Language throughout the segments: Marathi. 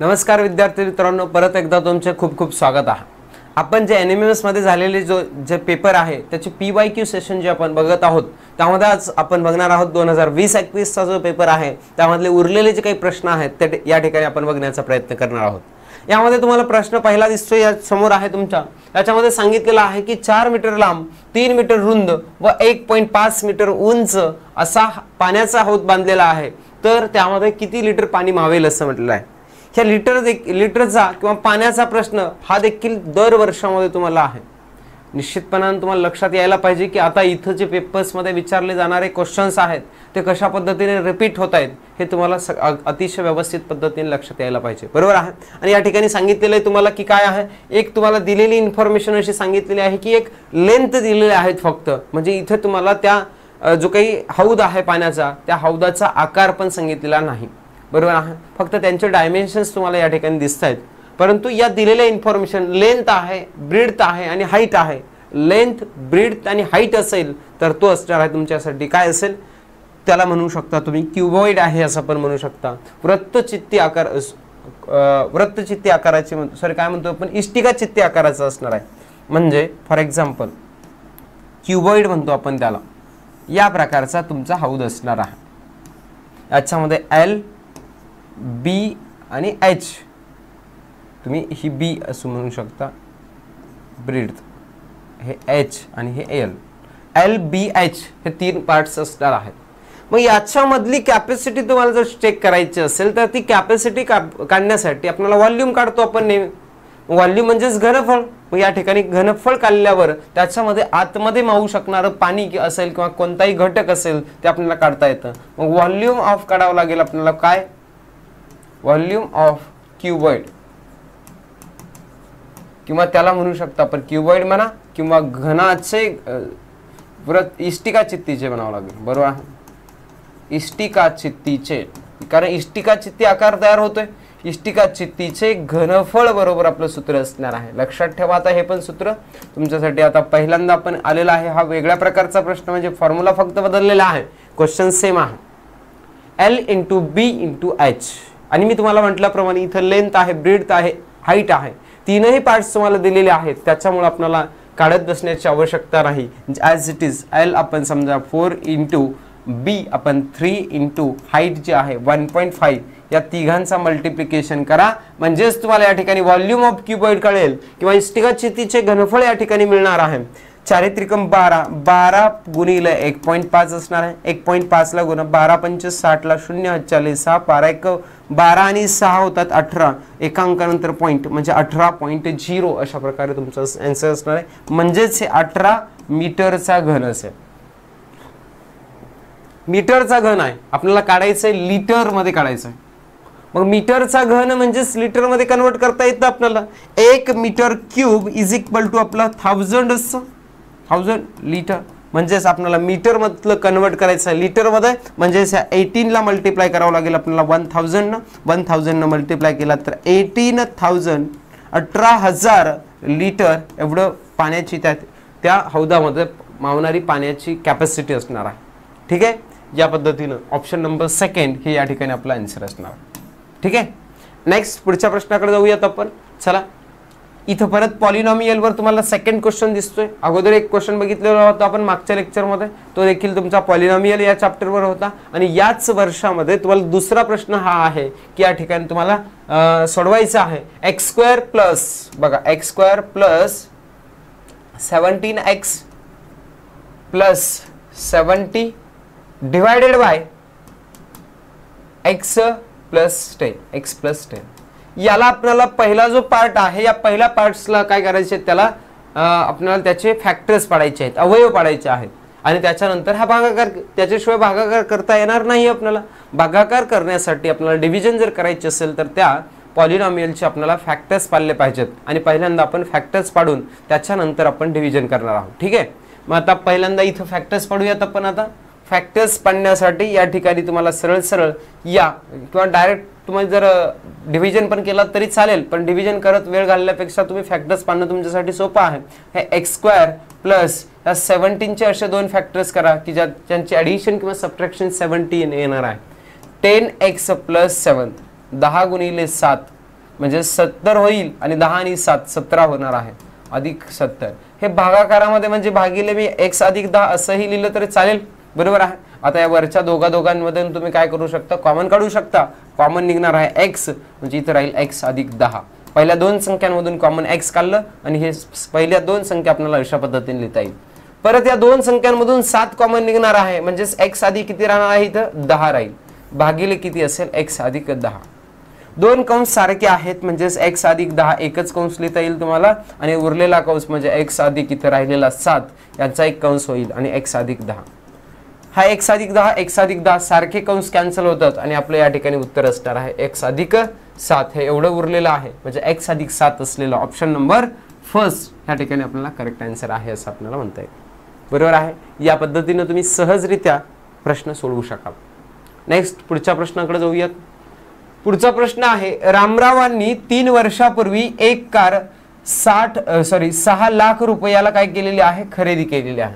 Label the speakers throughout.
Speaker 1: नमस्कार विद्यार्थी मित्रांनो, परत एकदा तुमचे खूप खूप स्वागत आहे। आपण जे एनएमएस मध्ये झालेले जे पेपर आहे त्याचे पीवायक्यू सेशन जे आपण बघत आहोत त्यामध्ये आज आपण बघणार आहोत 2020-21 चा जो पेपर आहे त्यामधले उरलेले जे काही प्रश्न आहेत ते या ठिकाणी आपण बघण्याचा प्रयत्न करणार आहोत। यामध्ये तुम्हाला प्रश्न पहिला दिसतोय, या समोर आहे तुमच्या, याच्यामध्ये सांगितलेलं आहे की 4 मीटर लांब, 3 मीटर रुंद व 1.5 मीटर उंच असा पाण्याचा हौद बांधलेला आहे, तर त्यामध्ये किती लिटर पाणी मावेल असं म्हटलेलं आहे। ह्या लिटरचा किंवा पाण्याचा प्रश्न हा देखील दर वर्षामध्ये तुम्हाला आहे। निश्चितपणाने तुम्हाला लक्षात यायला पाहिजे की आता इथं जे पेपर्स मध्ये विचारले जाणारे क्वेश्चन्स आहेत ते कशा पद्धतीने रिपीट होत आहेत हे तुम्हाला अतिशय व्यवस्थित पद्धतीने लक्षात यायला पाहिजे, बरोबर आहे। आणि या ठिकाणी सांगितलेलं आहे तुम्हाला की काय आहे, एक तुम्हाला दिलेली इन्फॉर्मेशन अशी सांगितलेली आहे की एक लेंथ दिलेली आहेत फक्त, म्हणजे इथे तुम्हाला त्या जो काही हौद आहे पाण्याचा त्या हौदाचा आकार पण सांगितलेला नाही, बरोबर आहे। फक्त त्यांचे डायमेन्शन्स तुम्हाला या ठिकाणी दिसत आहेत, परंतु या दिलेल्या इन्फॉर्मेशन लेंथ आहे, ब्रीड्थ आहे आणि हाईट आहे। लेंथ, ब्रीड्थ आणि हाईट असेल तर तो असणार आहे तुमच्यासाठी काय असेल, त्याला म्हणू शकता तुम्ही क्युबॉइड आहे असं पण म्हणू शकता। वृत्तचित्ती आकाराचे सॉरी काय म्हणतो आपण, इष्टिका चित्ती आकाराचा असणार आहे, म्हणजे फॉर एक्झाम्पल क्युबॉइड म्हणतो आपण त्याला। या प्रकारचा तुमचा हौद असणार आहे। याच्यामध्ये एल, बी आणि एच, तुम्ही ही बी असं म्हणू शकता, ब्रीड्थ हे एच आणि हे एल बी एच हे 3 पार्ट्स असणार आहेत। मग याच्यामधली कॅपॅसिटी तुम्हाला जर चेक करायची असेल तर ती कॅपॅसिटी काढण्यासाठी आपल्याला व्हॉल्यूम काढतो आपण नेहमी। व्हॉल्यूम म्हणजेच घनफळ। मग या ठिकाणी घनफळ काढल्यावर त्याच्यामध्ये आतमध्ये मावू शकणारं पाणी असेल किंवा कोणताही घटक असेल ते आपल्याला काढता येतं। मग व्हॉल्यूम ऑफ काढावं लागेल आपल्याला, काय, व्हॉल्यूम ऑफ क्युबॉइड, किंवा त्याला म्हणू शकता आपण क्युबॉइड म्हणा किंवा घनाचे इष्टिका चित्तीचे म्हणावं लागेल, बरोबर आहे। इष्टिका चित्तीचे, कारण इष्टिका चित्ती आकार तयार होतोय, इष्टिका चित्तीचे घनफळ बरोबर आपलं सूत्र असणार आहे। लक्षात ठेवा, आता हे पण सूत्र तुमच्यासाठी आता पहिल्यांदा आपण आलेला आहे। हा वेगळ्या प्रकारचा प्रश्न, म्हणजे फॉर्म्युला फक्त बदललेला आहे, क्वेश्चन सेम आहे। एल इंटू बी इंटू एच, आणि मी तुम्हाला म्हटल्याप्रमाणे इथं लेंथ आहे, ब्रीड्थ आहे, हाईट आहे, तीनही पार्ट्स तुम्हाला दिलेले आहेत, त्याच्यामुळे आपल्याला काढत बसण्याची आवश्यकता नाही। ॲज इट इज एल आपण समजा 4 इंटू बी आपण 3 इंटू हाईट जे आहे 1.5, या तिघांचा मल्टिप्लिकेशन करा, म्हणजेच तुम्हाला या ठिकाणी व्हॉल्यूम ऑफ क्युबॉइड कळेल किंवा इष्टिका चित्तीचे घनफळ या ठिकाणी मिळणार आहे। 4 त्रिकम 12, 12 गुणिले 1.5 असणार आहे। 1.5 ला गुणा 12 पंच 60 ला 0 40 6 12 1 12 आणि 6 होतात 18, एका अंकानंतर पॉइंट म्हणजे 18.0 अशा प्रकारे तुमचा आन्सर असणार आहे, म्हणजेच हे 18 मीटरचा घन असेल। मीटरचा घन आहे, आपल्याला काढायचं आहे लिटर मध्ये काढायचं आहे। मग मीटरचा घन म्हणजेच लिटर मध्ये कन्वर्ट करता येतं आपल्याला। 1 metre cube is equal to आपला 1000 असतं, 1000 लिटर, म्हणजेच आपल्याला मीटर मधलं कन्वर्ट करायचं आहे लिटर मध्ये, म्हणजेच 18 ला मल्टिप्लाय करावं लागेल आपल्याला 1000 न, 1000 न मल्टिप्लाय केला तर 18,000 18,000 लिटर एवढं पाण्याची त्या हौदामध्ये मावणारी पाण्याची कॅपॅसिटी असणार आहे। ठीक आहे, या पद्धतीनं ऑप्शन नंबर 2 हे या ठिकाणी आपला आन्सर असणार। ठीक आहे, नेक्स्ट पुढच्या प्रश्नाकडे जाऊयात आपण। चला, इथं परत पॉलिनॉमियल वर तुम्हाला सेकंड क्वेश्चन दिसतोय। अगोदर एक क्वेश्चन बघितलेला होता आपण मागच्या लेक्चर मध्ये, तो देखील तुमचा पॉलिनॉमियल या चॅप्टर वर होता, आणि याच वर्षामध्ये तुम्हाला दुसरा प्रश्न हा आहे की या ठिकाणी तुम्हाला सोडवायचा आहे x² प्लस, बघा x² plus 17x plus 70 divided by x plus 10, x plus 10। याला आपल्याला पहिला जो पार्ट आहे या पहिल्या पार्ट्सला काय करायचे, त्याला आपल्याला त्याचे फॅक्टर्स पाडायचे आहेत, अवयव पाडायचे आहेत, आणि त्याच्यानंतर हा भागाकार, त्याच्याशिवाय भागाकार करता येणार नाही आपल्याला। भागाकार करण्यासाठी आपल्याला डिव्हिजन जर करायचे असेल तर त्या पॉलिनॉमियलचे आपल्याला फॅक्टर्स पाडले पाहिजेत, आणि पहिल्यांदा आपण फॅक्टर्स पाडून त्याच्यानंतर आपण डिव्हिजन करणार आहोत। ठीक आहे, मग आता पहिल्यांदा इथं फॅक्टर्स पाडूयात आपण। आता फॅक्टर्स पाडण्यासाठी या ठिकाणी तुम्हाला सरळ सरळ या किंवा डायरेक्ट तुम्ही जर डिव्हिजन पण केला तरी चालेल, पण डिव्हिजन करत वेळ घालण्यापेक्षा तुम्ही फॅक्टर्स पाडणं तुमच्यासाठी सोपं आहे। हे x² प्लस या 17 चे असे 2 फॅक्टर्स करा की ज्यांची ॲडिशन किंवा सबट्रॅक्शन 17 येणार आहे। 10x प्लस 7, 10 गुणिले 7 म्हणजे 70 होईल आणि 10 आणि 7 17 होणार आहे अधिक 70. हे भागाकारामध्ये म्हणजे भागिले मी x अधिक 10 असंही लिहिलं तरी चालेल, बरोबर आहे. आता या वरच्या दोघांमधून तुम्ही काय करू शकता, कॉमन काढू शकता. कॉमन निघणार आहे x, म्हणजे इथं राहील x अधिक 10. पहिल्या दोन संख्यांमधून कॉमन x काढलं आणि हे पहिल्या दोन संख्या आपल्याला अशा पद्धतीने लिहिता येईल. परत या दोन संख्यांमधून 7 कॉमन निघणार आहे, म्हणजे x अधिक किती राहणार आहे, इथं 10 राहील, भागिले किती असेल x अधिक 10. दोन कंस सारखे आहेत म्हणजे x अधिक 10 एकच कंस लिहिता येईल तुम्हाला, आणि उरलेला कंस म्हणजे x अधिक इथं राहिलेला 7 यांचा एक कंस होईल आणि x अधिक 10. हा x अधिक 10 सारखे कंस कॅन्सल होतात आणि आपलं या ठिकाणी उत्तर असणार आहे x अधिक 7. हे एवढं उरलेलं आहे म्हणजे x अधिक 7 असलेलं ऑप्शन नंबर फर्स्ट या ठिकाणी आपल्याला करेक्ट आन्सर आहे असं आपल्याला म्हणता येईल, बरोबर आहे. या पद्धतीने तुम्ही सहजरित्या प्रश्न सोडवू शकाल. नेक्स्ट पुढच्या प्रश्नाकडे जाऊयात. पुढचा प्रश्न आहे, रामरावांनी 3 वर्षापूर्वी एक कार 6 लाख रुपयाला काय केलेली आहे, खरेदी केलेली आहे.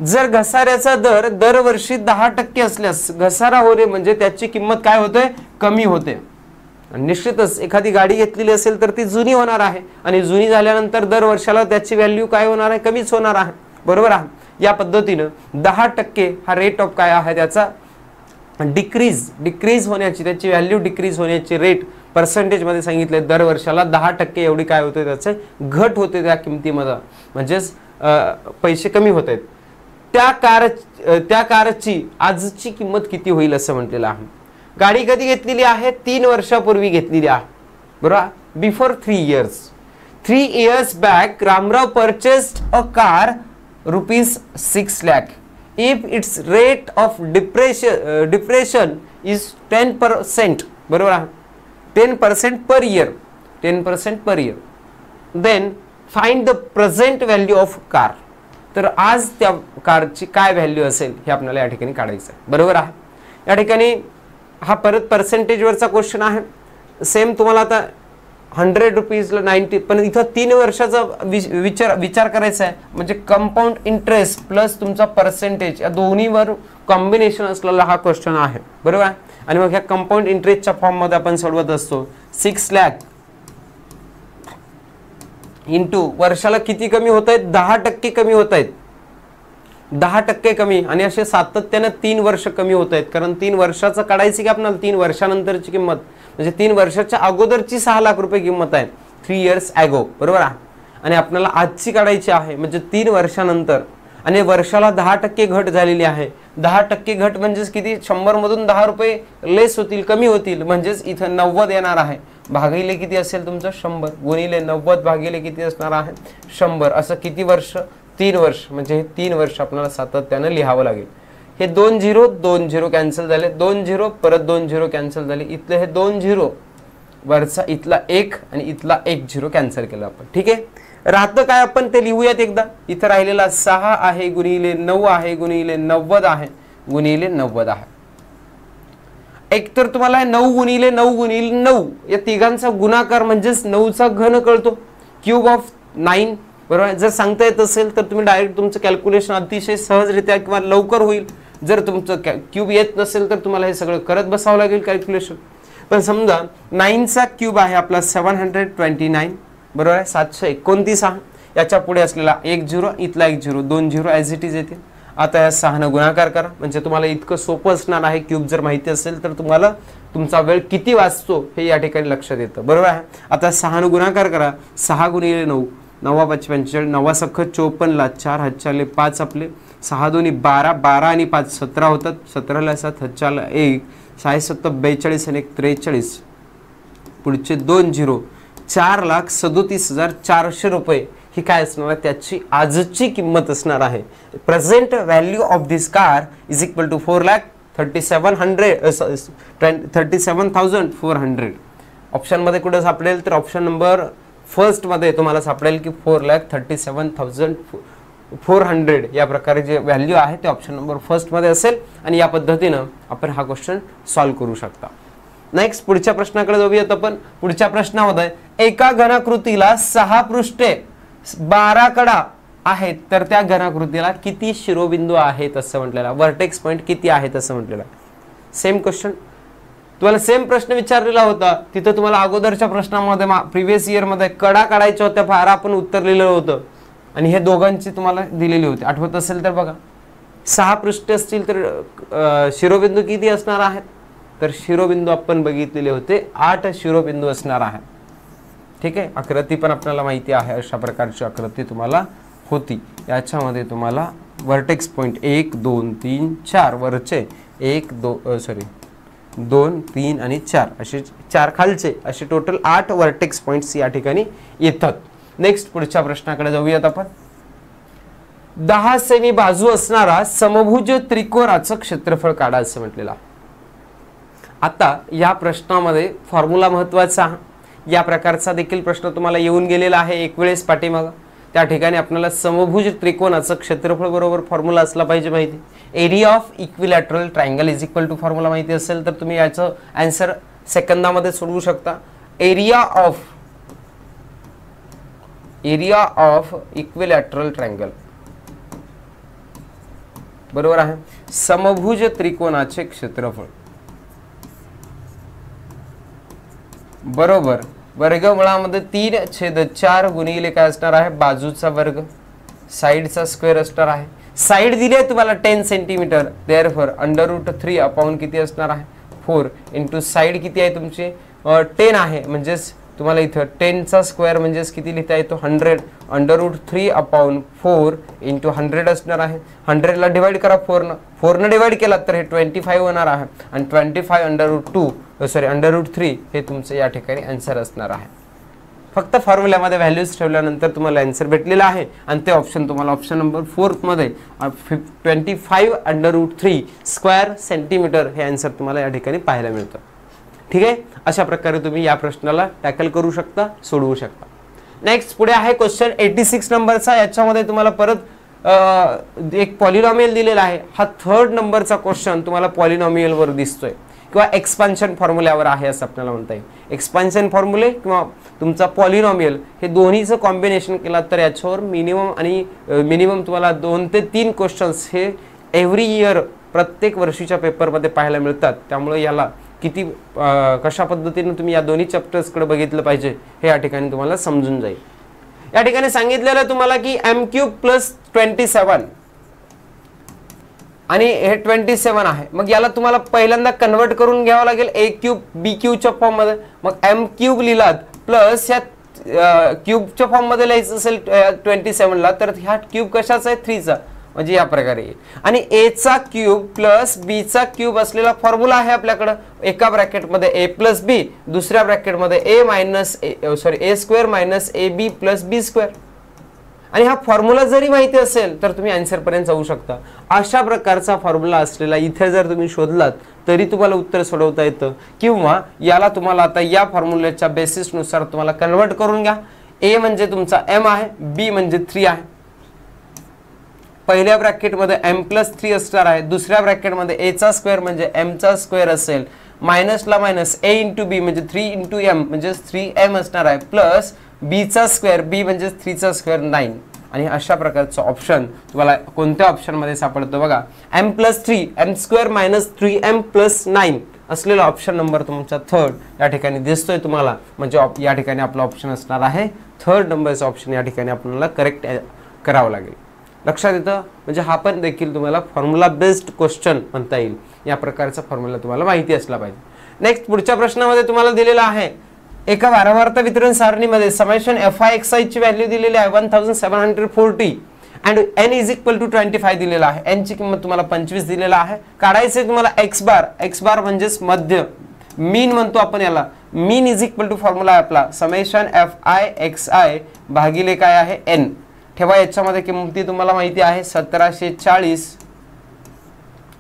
Speaker 1: जर घसाऱ्याचा दर दरवर्षी 10% असल्यास घसारा होणे म्हणजे त्याची किंमत काय होते, कमी होते. निश्चितच एखादी गाडी घेतलेली असेल तर ती जुनी होणार आहे आणि जुनी झाल्यानंतर दर वर्षाला त्याची व्हॅल्यू काय होणार आहे, कमीच होणार आहे, बरोबर आहे. या पद्धतीनं 10% हा रेट ऑफ काय आहे त्याचा डिक्रीज होण्याची, त्याची व्हॅल्यू डिक्रीज होण्याची रेट पर्सेंटेज मध्ये सांगितले. दर वर्षाला 10% एवढी काय होते, त्याचे घट होते त्या किमतीमध्ये, म्हणजेच पैसे कमी होत आहेत. त्या कारची आजची किंमत किती होईल असं म्हटलेलं आहे. गाडी कधी घेतलेली आहे, 3 वर्षापूर्वी घेतलेली आहे, बरोबर. Before 3 years. 3 years back Ramrao purchased a car ₹6 lakh. If its rate of depreciation is 10%, बरोबर आहे, 10% per year, 10% per year, then find the present value of car. तर आज त्या कारची काय व्हॅल्यू असेल हे आपल्याला या ठिकाणी काढायचं आहे, बरोबर आहे. या ठिकाणी हा परत पर्सेंटेज वरचा क्वेश्चन आहे. सेम तुम्हाला आता 100 रुपीजला 90, पण इथं 3 वर्षाचा विचार करायचा आहे, म्हणजे कंपाऊंड इंटरेस्ट प्लस तुमचा पर्सेंटेज या दोन्हीवर कॉम्बिनेशन असलेला हा क्वेश्चन आहे, बरोबर आहे. आणि मग ह्या कंपाऊंड इंटरेस्टच्या फॉर्म मध्ये आपण सोडवत असतो. 6 लाख इंटू वर्षाला किती कमी होत आहेत, 10% कमी होत आहेत, 10% कमी, आणि असे सातत्याने 3 वर्ष कमी होत आहेत. कारण 3 वर्षाचं काढायची की आपल्याला 3 वर्षानंतरची किंमत, म्हणजे 3 वर्षाच्या अगोदरची 6 लाख रुपये किंमत आहे, 3 years ago, बरोबर आहे. आणि आपल्याला आजची काढायची आहे म्हणजे 3 वर्षानंतर, आणि वर्षाला 10% घट झालेली आहे. 10% घट म्हणजेच किती, 100 मधून 10 रुपये लेस होतील, कमी होतील, म्हणजेच इथं 90 येणार आहे. भागिले किती असेल तुमचं 100, गुणिले 90 भागिले किती असणार आहे 100. असं किती वर्ष, 3 वर्ष, म्हणजे हे 3 वर्ष आपल्याला सातत्याने लिहावं लागेल. हे 2 0 कॅन्सल झाले, 2 0 परत 2 0 कॅन्सल झाले. इथले हे 2 0 वरचा इथला 1 आणि इथला 1 0 कॅन्सल केला आपण, ठीक आहे. राहतं काय आपण ते लिहूयात एकदा. इथं राहिलेला 6 आहे गुणिले 9 आहे गुणिले 90 आहे गुणिले 90 आहे. एक तर तुम्हाला 9 गुणिले 9 या तिघांचा गुणाकार म्हणजेच 9चा घन कळतो, क्यूब ऑफ 9, बरोबर. जर सांगता येत असेल तर तुम्ही डायरेक्ट तुमचं कॅल्क्युलेशन अतिशय सहजरित्या किंवा लवकर होईल. जर तुमचं क्यूब येत नसेल तर तुम्हाला हे सगळं करत बसावं लागेल कॅल्क्युलेशन. पण समजा 9चा क्यूब आहे आपला 729, बरोबर आहे. 729 आहे. याच्या पुढे असलेला 1 0, इथला 1 0, 2 0 ॲज इट इज येतील. आता या 6 गुणाकार करा, म्हणजे तुम्हाला इतकं सोपं असणार आहे. क्यूब जर माहिती असेल तर तुम्हाला तुमचा वेळ किती वाचतो हे या ठिकाणी लक्षात येतं, बरोबर आहे. आता 6 गुणाकार करा, 6 गुणिले 9, 9 5 45, 9 सख 54ला 4 हातचाले 5 आपले, 6 2 12, 12 आणि 5 17 होतात, 17ला 7 हातचाला 1, 6 7 42 आणि 1 43, पुढचे 2 0, 4,37,400 रुपये ही काय असणार आहे, त्याची आजची किंमत असणार आहे. Present value of this car is equal to 4,37,400. Option मध्ये कुठे सापडेल तर ऑप्शन नंबर फर्स्ट मध्ये तुम्हाला सापडेल की 4,37,400 या प्रकारे जे व्हॅल्यू आहे ते ऑप्शन नंबर फर्स्ट मध्ये असेल. आणि या पद्धतीनं आपण हा क्वेश्चन सॉल्व्ह करू शकता. नेक्स्ट पुढच्या प्रश्नाकडे जाऊयात आपण. पुढच्या प्रश्नामध्ये एका घनाकृतीला 6 पृष्ठे 12 कडा आहेत तर त्या घनाकृतीला किती शिरोबिंदू आहेत असं म्हटलेलं, व्हर्टेक्स पॉइंट किती आहेत असं म्हटलेलं. सेम क्वेश्चन तुम्हाला सेम प्रश्न विचारलेला होता, तिथं तुम्हाला अगोदरच्या प्रश्नामध्ये प्रिव्हियस इयर मध्ये कडा काढायच्या होत्या, फार आपण उत्तर लिहिलेलं होतं आणि हे दोघांची तुम्हाला दिलेली होती. आठवत असेल तर बघा, 6 पृष्ठ असतील तर शिरोबिंदू किती असणार आहेत, तर शिरोबिंदू आपण बघितलेले होते 8 शिरोबिंदू असणार आहेत. ठीक आहे, आकृती पण आपल्याला माहिती आहे, अशा प्रकारची आकृती तुम्हाला होती. याच्यामध्ये तुम्हाला वर्टेक्स पॉइंट 1 2 3 4 वरचे 1 2 3 आणि 4 असे 4 खालचे असे टोटल 8 वर्टेक्स पॉइंट्स या ठिकाणी येतात. नेक्स्ट पुढच्या प्रश्नाकडे जाऊयात आपण. 10 सेमी बाजू असणारा समभुज त्रिकोणाचं क्षेत्रफळ काढा असं म्हटलेलं. आता या प्रश्नामध्ये फॉर्म्युला महत्वाचा, या प्रकारचा देखील प्रश्न तुम्हाला येऊन गेलेला आहे एक वेळेस पाठीमागं. त्या ठिकाणी आपल्याला समभुज त्रिकोणाचं क्षेत्रफळ बरोबर फॉर्म्युला असला पाहिजे माहिती. Area of equilateral triangle is equal to formula माहिती असेल तर तुम्ही याचं आन्सर सेकंदामध्ये सोडवू शकता. एरिया ऑफ इक्विलॅटरल ट्रायंगल बरोबर आहे समभुज त्रिकोणाचे क्षेत्रफळ बरोबर वर्गमुळामध्ये 3/4 गुणिले काय असणार आहे, बाजूचा वर्ग, साइडचा स्क्वेअर असणार आहे. साइड दिली आहे तुम्हाला 10 सेंटीमीटर, देअरफॉर √3 अपॉन किती असणार आहे 4 इंटू साइड किती आहे तुमची 10 आहे, म्हणजेच तुम्हाला इथं 10 चा स्क्वेअर म्हणजेच किती लिहिता येतो 100 √3 अपॉन 4 इंटू 100 असणार आहे. 100 ला डिवाइड करा 4 ने डिवाइड केला तर हे 25 होणार आहे आणि 25 √3 हे तुमचं या ठिकाणी आन्सर असणार आहे. फक्त फॉर्म्युल्यामध्ये व्हॅल्यूज ठेवल्यानंतर तुम्हाला आन्सर भेटलेला आहे आणि ते ऑप्शन तुम्हाला ऑप्शन नंबर 4 मध्ये 25 √3 स्क्वेअर सेंटीमीटर हे आन्सर तुम्हाला या ठिकाणी पाहायला मिळतं. ठीक आहे, अशा प्रकारे तुम्ही या प्रश्नाला टॅकल करू शकता, सोडवू शकता. नेक्स्ट पुढे आहे क्वेश्चन 86 नंबरचा. याच्यामध्ये तुम्हाला परत एक पॉलिनॉमियल दिलेला आहे. हा 3rd नंबरचा क्वेश्चन तुम्हाला पॉलिनॉमियल वर दिसतोय किंवा एक्सपान्शन फॉर्म्युल्यावर आहे असं आपल्याला म्हणता येईल. एक्सपान्शन फॉर्म्युले किंवा तुमचा पॉलिनॉमियल हे दोन्हीचं कॉम्बिनेशन केला तर याच्यावर मिनिमम तुम्हाला 2 ते 3 क्वेश्चन्स हे एव्हरी इयर प्रत्येक वर्षीच्या पेपरमध्ये पाहायला मिळतात. त्यामुळे याला किती कशा पद्धतीने तुम्ही या दोन्ही चॅप्टर्सकडे बघितलं पाहिजे हे या ठिकाणी तुम्हाला समजून जाईल. या ठिकाणी सांगितलेलं तुम्हाला की m³ + 27 आणि हे 27 आहे. मग याला तुम्हाला पहिल्यांदा कन्वर्ट करून घ्यावं लागेल a³ b³ च्या फॉर्म मध्ये. मग m³ लिहिलात प्लस ह्या क्यूबच्या फॉर्म मध्ये लिहायचं असेल 27 ला तर ह्या क्यूब कशाचा आहे 3 चा, म्हणजे या प्रकारे येईल. आणि a चा क्यूब प्लस b चा क्यूब असलेला फॉर्म्युला आहे आपल्याकडे. एका ब्रॅकेट मध्ये a + b, दुसऱ्या ब्रॅकेट मध्ये a² - ab + b². आणि हा फॉर्म्युला जरी माहिती असेल तर तुम्ही आन्सर पर्यंत जाऊ शकता. अशा प्रकारचा फॉर्म्युला असलेला इथे जर तुम्ही शोधलात तरी तुम्हाला उत्तर सोडवता येतं, किंवा याला तुम्हाला आता या फॉर्म्युल्याच्या बेसिस नुसार तुम्हाला कन्वर्ट करून घ्या. a म्हणजे तुमचा m आहे, b म्हणजे 3 आहे. पहिल्या ब्रॅकेट मध्ये m + 3 असणार आहे, दुसऱ्या ब्रॅकेट मध्ये a चा स्क्वेअर म्हणजे m चा स्क्वेअर असेल, मायनसला मायनस a × b म्हणजे 3 × m म्हणजे 3m असणार आहे, प्लस b चा स्क्वेअर b म्हणजे 3 चा स्क्वेअर 9. आणि अशा प्रकारचं ऑप्शन तुम्हाला कोणत्या ऑप्शन मध्ये सापडतं बघा, m + 3 m² - 3m + 9 असलेला ऑप्शन नंबर तुमचा 3rd या ठिकाणी दिसतोय तुम्हाला. म्हणजे या ठिकाणी आपला ऑप्शन असणार आहे 3rd नंबरचा ऑप्शन या ठिकाणी आपल्याला करेक्ट करावं लागेल. लक्षात येतं, म्हणजे हा पण देखील तुम्हाला फॉर्म्युला बेस्ड क्वेश्चन म्हणता येईल. या प्रकारचा फॉर्म्युला तुम्हाला माहिती असला पाहिजे. नेक्स्ट पुढच्या प्रश्नामध्ये तुम्हाला दिलेला आहे एका वारंवारता वितरण सारणीमध्ये समेशन fi ची व्हॅल्यू दिलेली आहे 1740 and n = 25 दिलेला आहे. n ची किंमत तुम्हाला 25 दिलेला आहे. काढायचे तुम्हाला x बार म्हणजेच मध्य, मीन म्हणतो आपण याला. मीन = फॉर्म्युला आहे आपला समेशन fi xi भागिले काय आहे n. ठेवा याच्यामध्ये किंमती तुम्हाला माहिती आहे 1740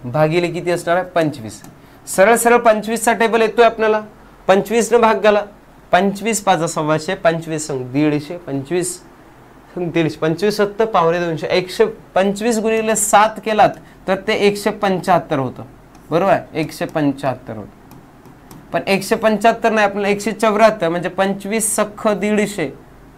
Speaker 1: भागिले किती असणार आहे 25. सरळ 25 चा टेबल येतोय आपल्याला. 25 ने भाग गेला, 25 × 5 = 125, 25 × 150, 25 × 150, 25 × 7 = 250. 125 × 7 केलात तर ते 175 होतं. बरोबर आहे, 175 होतं. पण 175 नाही, आपल्याला 174 म्हणजे 25 सख्ख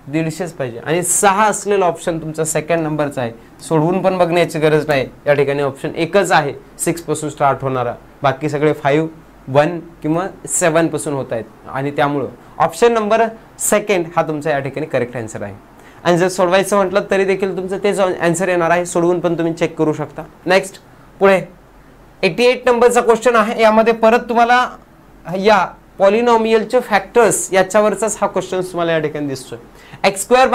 Speaker 1: 150च पाहिजे. आणि 6 असलेला ऑप्शन तुमचा 2nd नंबरचा आहे. सोडवून पण बघण्याची गरज नाही, या ठिकाणी ऑप्शन एकच आहे 6 पासून स्टार्ट होणारा. बाकी सगळे 5 1 किंवा 7 पासून होत आहेत आणि त्यामुळं ऑप्शन नंबर सेकंड हा तुमचा या ठिकाणी करेक्ट आन्सर आहे. आणि जर सोडवायचं म्हटलं तरी देखील तुमचं तेच आन्सर येणार आहे, सोडवून पण तुम्ही चेक करू शकता. नेक्स्ट पुढे 88 नंबरचा क्वेश्चन आहे. यामध्ये परत तुम्हाला या पॉलिनॉमियलचे फॅक्टर्स याच्यावरचाच हा क्वेश्चन तुम्हाला या ठिकाणी दिसतोय. x² -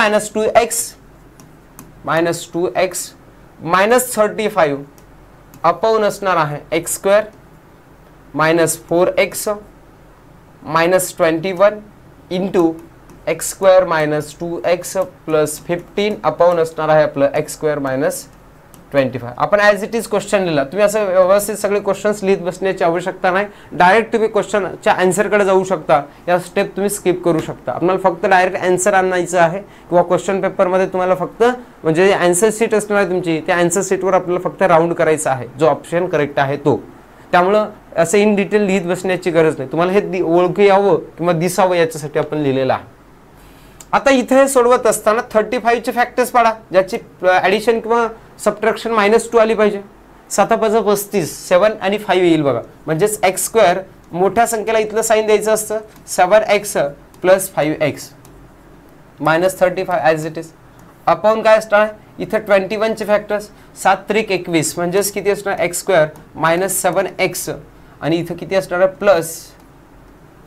Speaker 1: 2x - 35 अपॉन असणार आहे x² - 4x - 21 into x² - 2x plus 15 upon असणार आहे आपलं x² - 25. आपण ॲज इट इज क्वेश्चन लिहिला. तुम्ही असं व्यवस्थित सगळे क्वेश्चन्स लिहित बसण्याची आवश्यकता नाही. डायरेक्ट तुम्ही क्वेश्चनच्या आन्सरकडे जाऊ शकता. या स्टेप तुम्ही स्किप करू शकता. आपल्याला फक्त डायरेक्ट आन्सर आणायचं आहे किंवा क्वेश्चन पेपरमध्ये तुम्हाला फक्त म्हणजे आन्सर शीट असणार आहे तुमची, त्या आन्सर शीटवर आपल्याला फक्त राऊंड करायचं आहे जो ऑप्शन करेक्ट आहे तो. त्यामुळं असं इन डिटेल लिहित बसण्याची गरज नाही. तुम्हाला हे ओळखू यावं किंवा दिसावं याच्यासाठी आपण लिहिलेलं आहे. आता इथे सोडवत असताना 35 चे फॅक्टर्स पाडा ज्याची ॲडिशन किंवा सबट्रॅक्शन -2 आली पाहिजे. 7 × 35 7 आणि 5 येईल बघा. म्हणजेच x² मोठ्या संख्येला इथलं साईन द्यायचं असतं 7x + 5x -35 as it is upon काय असणार इथे 21 चे फॅक्टर्स 7 × 21 म्हणजेच किती असणार x² - 7x आणि इथं किती असणार आहे प्लस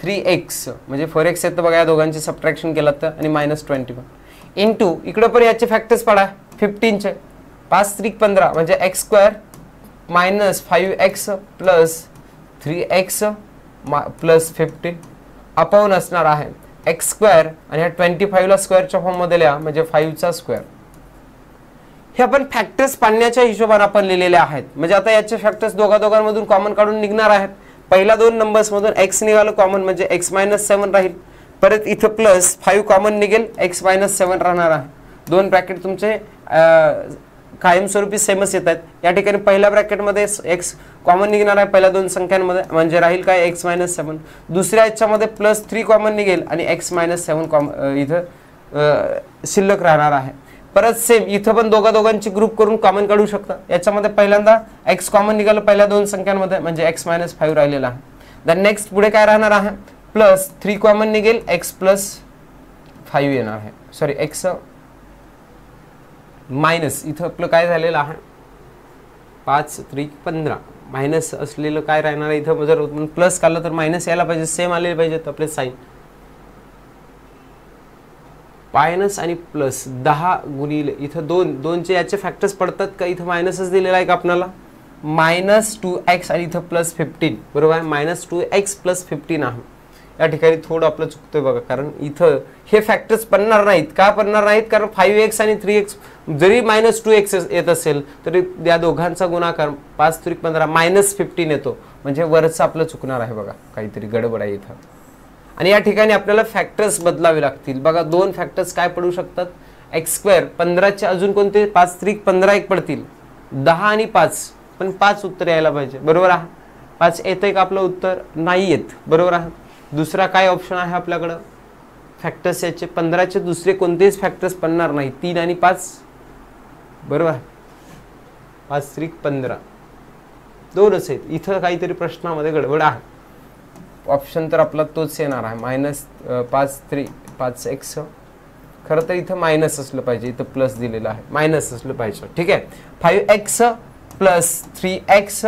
Speaker 1: 3x म्हणजे 4x येतं बघा. या दोघांची सबट्रॅक्शन केलं तर आणि -21 इंटू इकडं पण याचे फॅक्टर्स पडा 15 चे 5 × 15 म्हणजे x² - 5x plus 3x plus 15 upon असणार आहे x² आणि ह्या 25 ला स्क्वेअरच्या फॉर्ममध्ये लिहा म्हणजे 5चा स्क्वेअर. हे आपण फॅक्टर्स पाडण्याच्या हिशोबाने आपण लिहिलेले आहेत. म्हणजे आता याचे फॅक्टर्स दोघांमधून कॉमन काढून निघणार आहेत. पहिल्या 2 नंबर्स मधून x निघालं कॉमन म्हणजे x - 7 राहील. परत इथं प्लस 5 कॉमन निघेल x - 7 राहणार आहे. 2 ब्रॅकेट तुमचे कायमस्वरूपी सेमच येत आहेत. या ठिकाणी पहिल्या ब्रॅकेटमध्ये x कॉमन निघणार आहे पहिल्या 2 संख्यांमध्ये म्हणजे राहील काय x - 7. दुसऱ्या याच्यामध्ये प्लस 3 कॉमन निघेल आणि x - 7 इथं शिल्लक राहणार आहे. परत सेम इथं पण दोघांची ग्रुप करून कॉमन काढू शकता. याच्यामध्ये पहिल्यांदा x कॉमन निघालं पहिल्या 2 संख्यांमध्ये म्हणजे x - 5 राहिलेला आहे. देन नेक्स्ट पुढे काय राहणार आहे प्लस 3 कॉमन निघेल x + 5 येणार आहे. सॉरी x मायनस इथं आपलं काय झालेलं आहे 5 × 3 = 15 मायनस असलेलं काय राहणार आहे इथं जर प्लस काढलं तर मायनस यायला पाहिजे. सेम आलेले पाहिजेत आपले साईन. मायनस आणि प्लस 10 गुणिले इथं 2चे याचे फॅक्टर्स पडतात का इथं मायनसच दिलेला आहे का आपल्याला -2x आणि इथं प्लस 15 बरोबर आहे. -2x + 15 आहे. या ठिकाणी थोडं आपलं चुकतोय बघा कारण इथं हे फॅक्टर्स पडणार नाहीत. का पडणार नाहीत कारण 5x आणि 3x जरी -2x येत असेल तरी या दोघांचा गुणाकार 5 × 15 -15 येतो म्हणजे वरचं आपलं चुकणार आहे बघा. काहीतरी गडबड आहे इथं. आणि या ठिकाणी आपल्याला फॅक्टर्स बदलावे लागतील बघा. 2 फॅक्टर्स काय पडू शकतात x² 15 चे अजून कोणते 5 × 3 = 15 एक पडतील 10 आणि 5 पण 5 उत्तर यायला पाहिजे बरोबर आहे. 5 येतंय का आपलं उत्तर नाही येत बरोबर आहे. दुसरा काय ऑप्शन आहे आपल्याकडं फॅक्टर्स याचे 15 चे दुसरे कोणतेच फॅक्टर्स पडणार नाही 3 आणि 5 बरोबर आहे. 5 × 3 = 15 2च आहेत. इथं काहीतरी प्रश्नामध्ये गडबड आहे. ऑप्शन तर आपला तोच येणार आहे -5 × 3 5x खरं तर इथं मायनस असलं पाहिजे. इथं प्लस दिलेलं आहे मायनस असलं पाहिजे ठीक आहे. 5x + 3x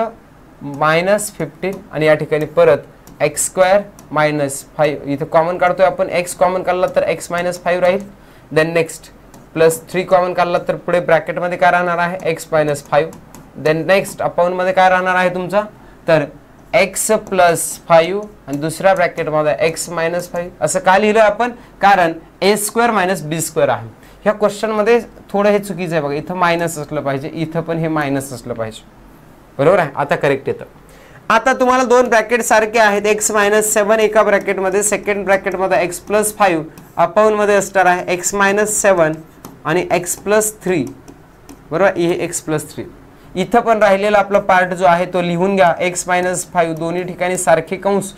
Speaker 1: -15 आणि या ठिकाणी परत x² - 5 इथं कॉमन काढतोय आपण. x कॉमन काढला तर x - 5 राहील. देन नेक्स्ट प्लस 3 कॉमन काढला तर पुढे ब्रॅकेटमध्ये काय राहणार आहे x - 5. देन नेक्स्ट अपॉन मध्ये काय राहणार आहे तुमचा तर x + 5 आणि दुसऱ्या ब्रॅकेटमध्ये x - 5 असं का लिहिलं आपण कारण a² - b² आहे. ह्या क्वेश्चन मध्ये थोडं हे चुकीचं आहे बघा. इथं मायनस असलं पाहिजे इथं पण हे मायनस असलं पाहिजे बरोबर आहे. आता करेक्ट येतं. आता तुम्हाला 2 ब्रॅकेट सारखे आहेत x - 7 एका ब्रॅकेटमध्ये सेकंड ब्रॅकेटमध्ये x + 5 अपॉन मध्ये असणार आहे x - 7 आणि x + 3 बरोबर. हे x + 3 इथं पण राहिलेला आपला पार्ट जो आहे तो लिहून घ्या. x - 5 दोन्ही ठिकाणी सारखे कंस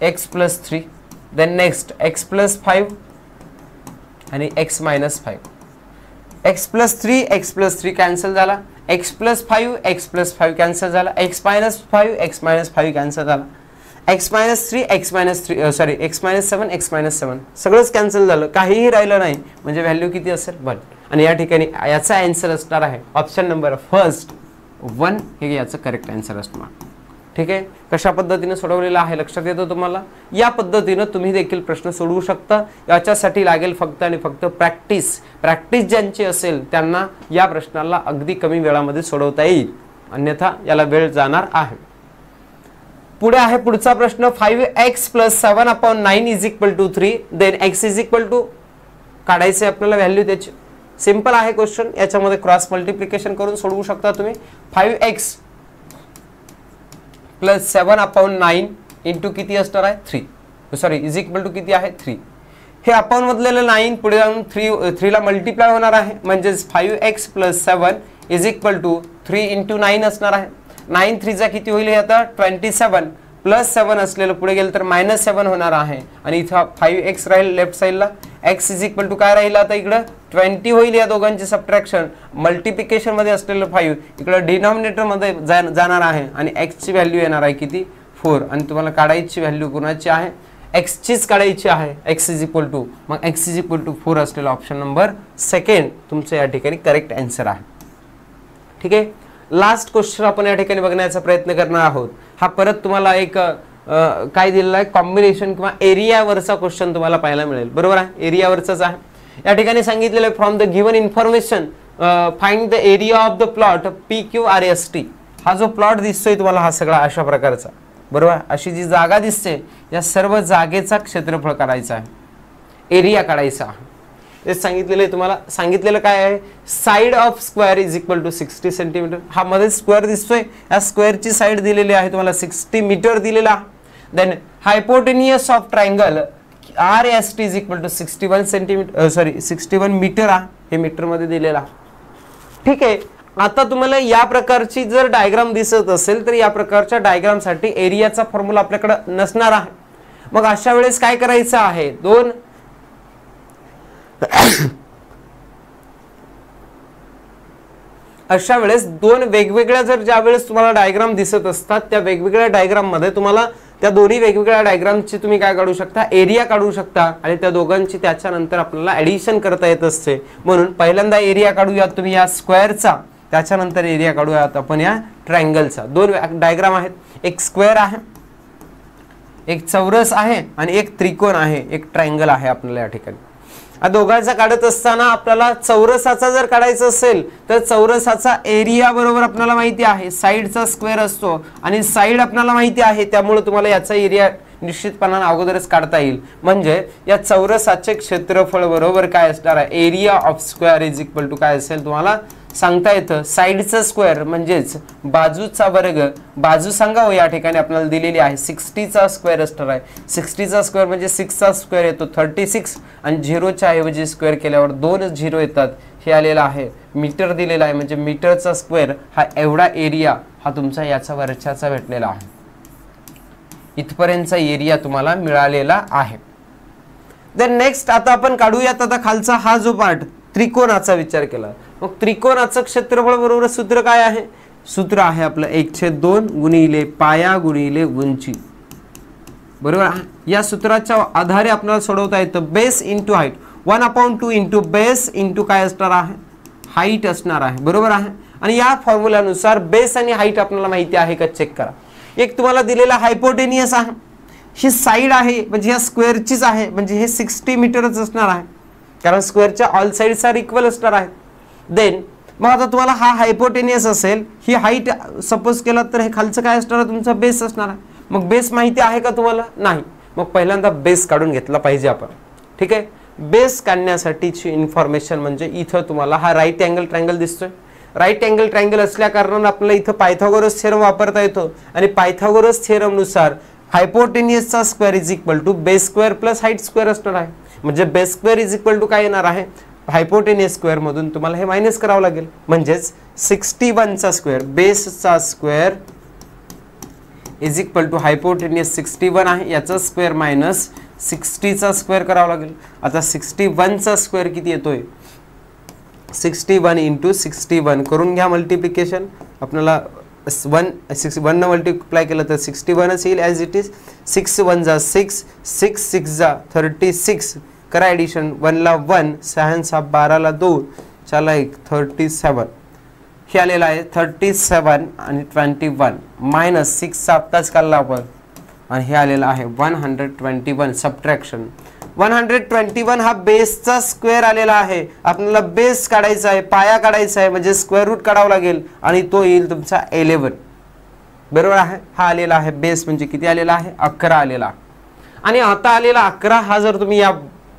Speaker 1: x + 3 देन नेक्स्ट x + 5 आणि x - 5 x + 3 x + 3 कॅन्सल झाला. x + 5 x + 5 कॅन्सल झाला. x - 5 x - 5 कॅन्सल झाला. X minus 3 x minus 3 sorry x minus 7 x minus 7 सगळंच कॅन्सल झालं, काहीही राहिलं नाही, म्हणजे व्हॅल्यू किती असेल 1. आणि या ठिकाणी याचा आन्सर असणार आहे ऑप्शन नंबर फर्स्ट 1 हे याचं करेक्ट आन्सर असणार. ठीक आहे, कशा पद्धतीने सोडवलेलं आहे लक्षात येतं तुम्हाला. या पद्धतीनं तुम्ही देखील प्रश्न सोडवू शकता. याच्यासाठी लागेल फक्त आणि फक्त प्रॅक्टिस. प्रॅक्टिस ज्यांची असेल त्यांना या प्रश्नाला अगदी कमी वेळामध्ये सोडवता येईल, अन्यथा याला वेळ जाणार आहे. पुढे आहे पुढचा प्रश्न 5x + 7/9 = 3. देन x = काढायचे आपल्याला व्हॅल्यू त्याची. सिंपल आहे क्वेश्चन, याच्यामध्ये क्रॉस मल्टिप्लिकेशन करून सोडवू शकता तुम्ही. 5x + 7/9 इंटू किती असणार आहे 3 सॉरी इज इक्वल टू किती आहे 3. हे अपॉन मधलेलं 9 पुढे जाऊन 3 ला मल्टिप्लाय होणार आहे, म्हणजेच 5x + 7 = 3 × 9 असणार आहे. 9 3 चा किती होईल हे आता 27 + 7 असलेलं पुढे गेलं तर -7 होणार आहे. आणि इथं 5x राहील लेफ्ट साईडला. x = काय राहील आता इकडं 20 होईल. या दोघांची सबट्रॅक्शन मल्टिप्लिकेशन मध्ये असलेलं 5 इकडं डिनॉमिनेटर मध्ये जाणार आहे आणि x ची व्हॅल्यू येणार आहे किती 4. आणि तुम्हाला काढायची व्हॅल्यू कोणाची आहे x चीच काढायची आहे. x = मग x = 4 असलेला ऑप्शन नंबर सेकंड तुमचं या ठिकाणी करेक्ट आन्सर आहे. ठीक आहे, लास्ट क्वेश्चन आपण या ठिकाणी बघण्याचा प्रयत्न करणार आहोत. हा परत तुम्हाला एक काय दिलेला आहे कॉम्बिनेशन किंवा एरियावरचा क्वेश्चन तुम्हाला पाहायला मिळेल. बरोबर आहे, एरियावरचाच आहे. या ठिकाणी सांगितलेलं आहे from the given information find the area of the plot PQRST. हा जो प्लॉट दिसतोय तुम्हाला हा सगळा अशा प्रकारचा, बरोबर, अशी जी जागा दिसते या सर्व जागेचा क्षेत्रफळ काढायचा आहे, एरिया काढायचा आहे. ते सांगितलेलं तुम्हाला. सांगितलेलं काय आहे साइड ऑफ स्क्वेअर = 60 सेंटीमीटर. हा मध्ये स्क्वेअर दिसतोय, या स्क्वेअरची साइड दिलेली आहे तुम्हाला 60 मीटर दिलेला. Then hypotenuse of triangle RST = 61 centimetre 61 metre आहे, हे मीटर मध्ये दिलेला. ठीक आहे, आता तुम्हाला या प्रकारची जर डायग्राम दिसत असेल तर या प्रकारच्या डायग्राम साठी एरियाचा फॉर्म्युला आपल्याकडे नसणार आहे. मग अशा वेळेस काय करायचं आहे अशा वेळेस दोन वेगवेगळ्या जर ज्या वेळेस तुम्हाला डायग्राम दिसत असतात त्या वेगवेगळ्या डायग्राम मध्ये तुम्हाला त्या दोन्ही वेगवेगळ्या डायग्रामची तुम्ही काय काढू शकता एरिया काढू शकता आणि त्या दोघांची त्याच्यानंतर आपल्याला ऍडिशन करता येत असते. म्हणून पहिल्यांदा एरिया काढूयात तुम्ही या स्क्वेअरचा, त्याच्यानंतर एरिया काढूयात आपण या ट्रायंगलचा. दोन डायग्राम आहेत, एक स्क्वेअर आहे, एक चौरस आहे आणि एक त्रिकोण आहे, एक ट्रायंगल आहे आपल्याला या ठिकाणी. दोघांचा काढत असताना आपल्याला चौरसाचा जर काढायचा असेल तर चौरसाचा एरिया बरोबर आपल्याला माहिती आहे साइडचा स्क्वेअर असतो आणि साइड आपल्याला माहिती आहे, त्यामुळे तुम्हाला याचा एरिया निश्चितपणाने अगोदरच काढता येईल. म्हणजे या चौरसाचे क्षेत्रफळ बरोबर काय असणार आहे एरिया ऑफ स्क्वेअर = काय असेल तुम्हाला सांगता येतं साइडचा स्क्वेअर म्हणजेच बाजूचा वर्ग. बाजू सांगावं या ठिकाणी आपल्याला दिलेली आहे 60 चा स्क्वेअर असणार आहे. 60 चा स्क्वेअर म्हणजे 6 चा स्क्वेअर येतो 36 आणि 0 च्या ऐवजी स्क्वेअर केल्यावर 2 0 येतात. हे आलेलं आहे मीटर दिलेला आहे म्हणजे मीटरचा स्क्वेअर हा एवढा एरिया हा तुमचा याचा वरच्याचा भेटलेला आहे. इथपर्यंतचा एरिया तुम्हाला मिळालेला आहे. देन नेक्स्ट आता आपण काढूयात आता खालचा हा जो पार्ट त्रिकोणाचा विचार केला. मग त्रिकोणाचं क्षेत्रफळ बरोबर सूत्र काय आहे, सूत्र आहे आपलं 1/2 गुणिले पाया गुणिले उंची. बरोबर, या सूत्राच्या आधारे आपल्याला सोडवता येतं base into height 1/2 into base into काय असणार आहे हाईट असणार आहे. बरोबर आहे, आणि या फॉर्म्युल्यानुसार बेस आणि हाईट आपल्याला माहिती आहे का चेक करा. एक तुम्हाला दिलेला हायपोटेनियस आहे, ही साइड आहे म्हणजे या स्क्वेअरचीच आहे म्हणजे हे 60 मीटरच असणार आहे कारण स्क्वेअरच्या ऑल साइड्स आर इक्वल असणार आहेत. देन मग आता तुम्हाला हा हायपोटेनियस असेल, ही हाईट सपोज केला तर हे खालचं काय असणार आहे तुमचा बेस असणार आहे. मग बेस माहिती आहे का तुम्हाला नाही, मग पहिल्यांदा बेस काढून घेतला पाहिजे आपण. ठीक आहे, बेस काढण्यासाठीची इन्फॉर्मेशन म्हणजे इथं तुम्हाला हा राईट अँगल ट्रायंगल दिसतोय. राईट अँगल ट्रायंगल असल्या कारणाने आपल्याला इथं पायथागोरस थेरम वापरता येतो आणि पायथागोरस थेरम नुसार हायपोटेनियसचा square = base square plus height square असणार आहे. म्हणजे बेस स्क्वेअर = काय येणार आहे हायपोटेनियस स्क्वेअर मधून तुम्हाला हे मायनस करावं लागेल. म्हणजेच 61 चा स्क्वेअर बेसचा स्क्वेअर = हायपोटेनियस 61 आहे याचा स्क्वेअर मायनस 60 चा स्क्वेअर करावा लागेल. आता 61 चा स्क्वेअर किती येतोय 61 × 61 करून घ्या मल्टिप्लिकेशन. आपल्याला 1 ने मल्टिप्लाय केलं तर 61च येईल ॲज इट इज. 6 1 जा 6, 6 6 जा 36. करा ॲडिशन. 1 ला 1, 6 6 12 ला 2, 4 ला 1 37. हे आलेलं आहे 37 आणि 21 मायनस 6 चा आत्ताच काढला आपण आणि हे आलेलं आहे 121. सबट्रॅक्शन 121 हा बेसचा स्क्वेअर आलेला आहे. आपल्याला बेस काढायचा आहे, पाया काढायचा आहे, म्हणजे स्क्वेअर रूट काढावं लागेल आणि तो येईल तुमचा 11. बरोबर आहे. हा आलेला आहे बेस म्हणजे किती आलेला आहे 11 आलेला. आणि आता आलेला 11 हा जर तुम्ही या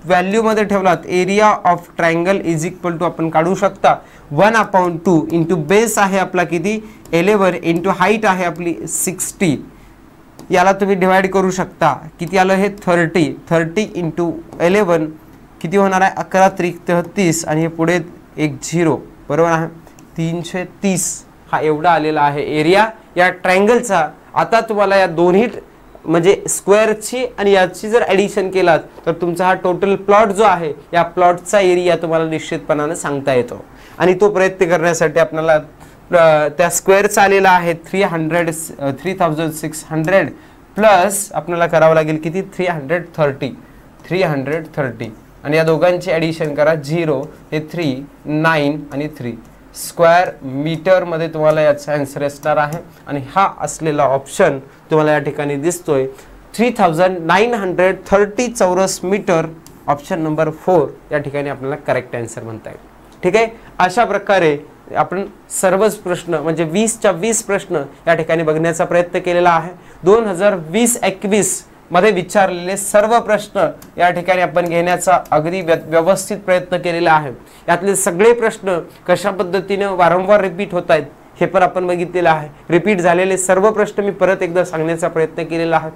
Speaker 1: व्हॅल्यू मध्ये ठेवलात, area of triangle is equal to आपण काढू शकता 1/2 इंटू बेस आहे आपला किती 11 इंटू हाईट आहे आपली 60. याला तुम्ही डिवाइड करू शकता. किती आलं हे 30 इंटू 11 किती होणार आहे 11 त्रिक 33 आणि हे पुढे एक 0. बरोबर आहे. 330 हा एवढा आलेला आहे एरिया या ट्रायंगलचा. आता तुम्हाला या दोन्ही म्हणजे स्क्वेअरची आणि याची जर ॲडिशन केलात तर तुमचा हा टोटल प्लॉट जो आहे या प्लॉटचा एरिया तुम्हाला निश्चितपणाने सांगता येतो. आणि तो प्रयत्न करण्यासाठी आपल्याला त्या स्क्वेअरचा आलेला आहे 3600 प्लस आपल्याला करावं लागेल किती 330 आणि या दोघांची ॲडिशन करा. 0 हे 3 9 आणि 3 स्क्वेअर मीटरमध्ये तुम्हाला याचा आन्सर असणार आहे. आणि हा असलेला ऑप्शन तुम्हाला या ठिकाणी दिसतोय 3930 चौरस मीटर. ऑप्शन नंबर 4 या ठिकाणी आपल्याला करेक्ट आन्सर म्हणता येईल. ठीक आहे. अशा प्रकारे आपण सर्वच प्रश्न म्हणजे 20च्या 20 प्रश्न या ठिकाणी बघण्याचा प्रयत्न केलेला आहे. 2020-21 मध्ये विचारलेले सर्व प्रश्न या ठिकाणी आपण घेण्याचा अगदी व्यवस्थित प्रयत्न केलेला आहे. यातले सगळे प्रश्न कशा पद्धतीने वारंवार रिपीट होत आहेत हे पण आपण बघितलेलं आहे. रिपीट झालेले सर्व प्रश्न मी परत एकदा सांगण्याचा प्रयत्न केलेला आहे.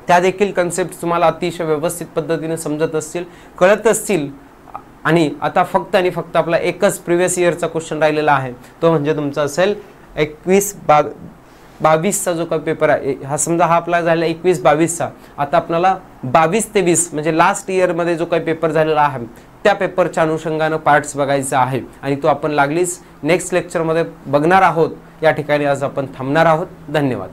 Speaker 1: त्या देखील कन्सेप्ट तुम्हाला अतिशय व्यवस्थित पद्धतीने समजत असतील, कळत असतील. आणि आता फक्त आणि फक्त आपला एकच प्रिव्हियस इयरचा क्वेश्चन राहिलेला आहे, तो म्हणजे तुमचा असेल 21-22चा जो काही पेपर आहे. हा समजा हा आपला झाला 21-22चा. आता आपल्याला 22 ते 20 म्हणजे लास्ट इयरमध्ये जो काही पेपर झालेला आहे त्या पेपरच्या अनुषंगानं पार्ट्स बघायचा आहे आणि तो आपण लागलीच नेक्स्ट लेक्चरमध्ये बघणार आहोत. या ठिकाणी आज आपण थांबणार आहोत. धन्यवाद.